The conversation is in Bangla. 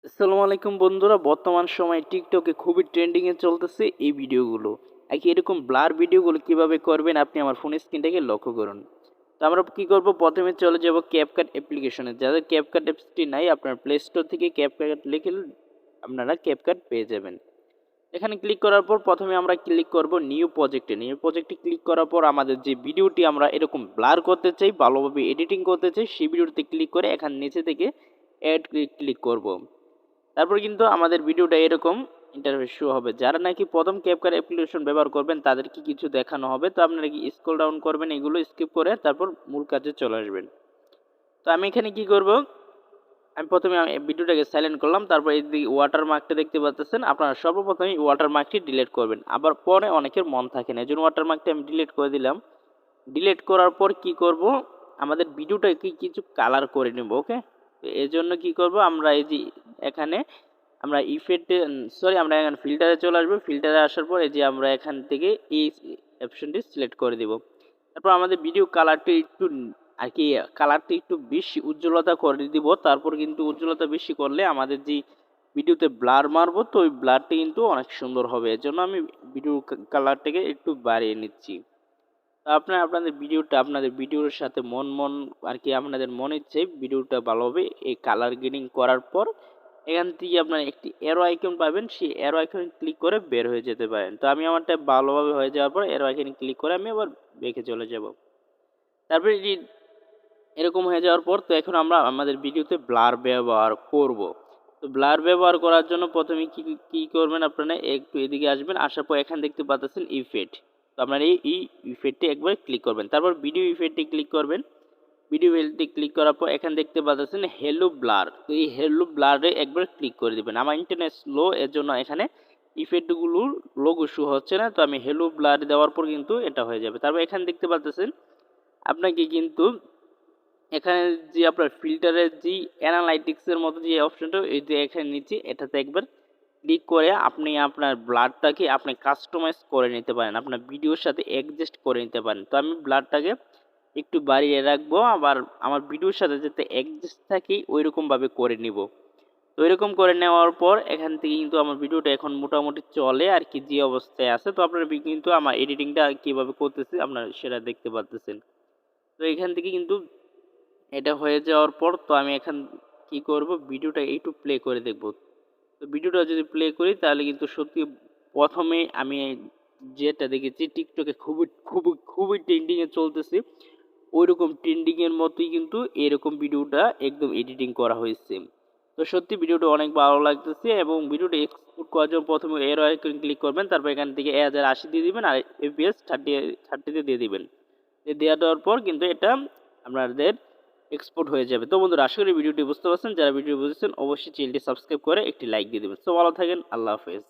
আসসালামু আলাইকুম বন্ধুরা, বর্তমান সময়ে টিকটকে খুবই ট্রেন্ডিং এ চলতেছে এই ভিডিওগুলো। এরকম ব্লার ভিডিওগুলো কিভাবে করবেন আপনি আমার ফোনের স্ক্রিনটাকে লক্ষ্য করুন। তো আমরা কি করব, প্রথমে চলে যাব ক্যাপকাট অ্যাপ্লিকেশনে। যাদের ক্যাপকাট অ্যাপসটি নাই, আপনার প্লে স্টোর থেকে ক্যাপকাট লিখে আপনারা ক্যাপকাট পেয়ে যাবেন। এখানে ক্লিক করার পর প্রথমে আমরা ক্লিক করব নিউ প্রজেক্টে ক্লিক করার পর আমাদের যে ভিডিওটি আমরা এরকম ব্লার করতে চাই, ভালোভাবে এডিটিং করতে চাই, সেই ভিডিওতে ক্লিক করে এখানে নিচে থেকে অ্যাড ক্লিক করব। তারপর কিন্তু আমাদের ভিডিওটা এরকম ইন্টারফেস শো হবে। যারা নাকি প্রথম ক্যাপকাট অ্যাপ্লিকেশন ব্যবহার করবেন তাদেরকে কিছু দেখানো হবে। তো আপনারা কি স্ক্রল ডাউন করবেন, এগুলো স্কিপ করে তারপর মূল কাজে চলে আসবেন। তো আমি এখানে কি করব, আমি প্রথমে ভিডিওটাকে সাইলেন্ট করলাম। তারপর এই দিকে ওয়াটারমার্কটা দেখতে পাচ্ছেন, আপনারা সর্বপ্রথমে ওয়াটারমার্কটি ডিলিট করবেন। আবার পরে অনেকের মন থাকে না, এই জন্য ওয়াটারমার্কটি আমি ডিলিট করে দিলাম। ডিলিট করার পর কি করব, আমাদের ভিডিওটাকে কিছু কালার করে নেব। ওকে, তো এর জন্য কি করব, আমরা এই যে এখানে আমরা ইফেক্টে আমরা এখানে ফিল্টারে চলে আসবো। ফিল্টারে আসার পর এই যে আমরা এখান থেকে এই অপশনটি সিলেক্ট করে দিব। তারপর আমাদের ভিডিও কালারটি একটু আর কি কালারটি একটু বেশি উজ্জ্বলতা করে দিব। তারপর কিন্তু উজ্জ্বলতা বেশি করলে আমাদের যে ভিডিওতে ব্লার মারবো, তো ওই ব্লারটি কিন্তু অনেক সুন্দর হবে। এর জন্য আমি ভিডিও কালারটাকে একটু বাড়িয়ে নিচ্ছি। আপনাদের ভিডিওর সাথে মন আর কি আপনাদের মনে ইচ্ছে ভিডিওটা ভালো হবে। এই কালার গ্রেডিং করার পর এখান থেকে আপনার একটি অ্যারো আইকন পাবেন, সেই অ্যারো আইকনে ক্লিক করে বের হয়ে যেতে পারেন। তো আমি আমারটা ভালোভাবে হয়ে যাওয়ার পর অ্যারো আইকনে ক্লিক করে আমি আবার বেঁকে চলে যাব। তারপরে এরকম হয়ে যাওয়ার পর তো এখন আমরা আমাদের ভিডিওতে ব্লার ব্যবহার করব। তো ব্লার ব্যবহার করার জন্য প্রথমে কি করবেন, আপনারা একটু এদিকে আসবেন। আসার পর এখানে দেখতে পাচ্ছেন ইফেক্ট। তো আপনারা এই ইফেক্টে একবার ক্লিক করবেন। তারপর ভিডিও ইফেক্টে ক্লিক করবেন। ভিডিও ইফেক্টে ক্লিক করার পর এখানে দেখতে পাচ্ছেন হেলো ব্লার। তো এই হেলো ব্লারে একবার ক্লিক করে দিবেন। আমার ইন্টারনেট স্লো, এর জন্য এখানে ইফেক্টগুলোর লোগো শো হচ্ছে না। তো আমি হেলো ব্লার দেওয়ার পর কিন্তু এটা হয়ে যাবে। তারপর এখানে দেখতে পাচ্ছেন আপনাকে কিন্তু এখানে যে আপনার ফিল্টারের যে অ্যানালাইটিক্সের মতো যে অপশনটা, এই যে এখানে নিচে এটাতে একবার ক্লিক করে আপনি আপনার ব্লাডটাকে আপনি কাস্টমাইজ করে নিতে পারেন, আপনার ভিডিওর সাথে অ্যাডজাস্ট করে নিতে পারেন। তো আমি ব্লাডটাকে একটু বাড়িয়ে রাখবো, আবার আমার ভিডিওর সাথে যাতে অ্যাডজাস্ট থাকে ওই রকমভাবে করে নিব। তো এরকম করে নেওয়ার পর এখান থেকে কিন্তু আমার ভিডিওটা এখন মোটামুটি চলে আর কি, যে অবস্থায় আছে। তো আপনারা কিন্তু আমার এডিটিংটা কীভাবে করতেছে আপনারা সেটা দেখতে পাচ্ছেন। তো এখান থেকে কিন্তু এটা হয়ে যাওয়ার পর তো আমি এখন কি করব, ভিডিওটা একটু প্লে করে দেখব। তো ভিডিওটা যদি প্লে করি তাহলে কিন্তু সত্যি প্রথমে আমি যেটা দেখেছি টিকটকে খুবই খুবই খুবই ট্রেন্ডিংয়ে চলতেছে, ওইরকম ট্রেন্ডিংয়ের মতোই কিন্তু এরকম ভিডিওটা একদম এডিটিং করা হয়েছে। তো সত্যি ভিডিওটা অনেক ভালো লাগতেছে। এবং ভিডিওটা এক্সপোর্ট করার জন্য প্রথমে এর আইকনে ক্লিক করবেন। তারপর এখান থেকে 1080 দিয়ে দিবেন আর এফপিএস 30 দিয়ে দিবেন। দেওয়ার পর কিন্তু এটা আপনাদের এক্সপোর্ট হয়ে যাবে। তো বন্ধুরা, আশা করি ভিডিওটি বুঝতে পারছেন। যারা ভিডিও বুঝেছেন অবশ্যই চ্যানেলটি সাবস্ক্রাইব করে একটি লাইক দিয়ে দেবেন। তো ভালো থাকেন, আল্লাহ হাফেজ।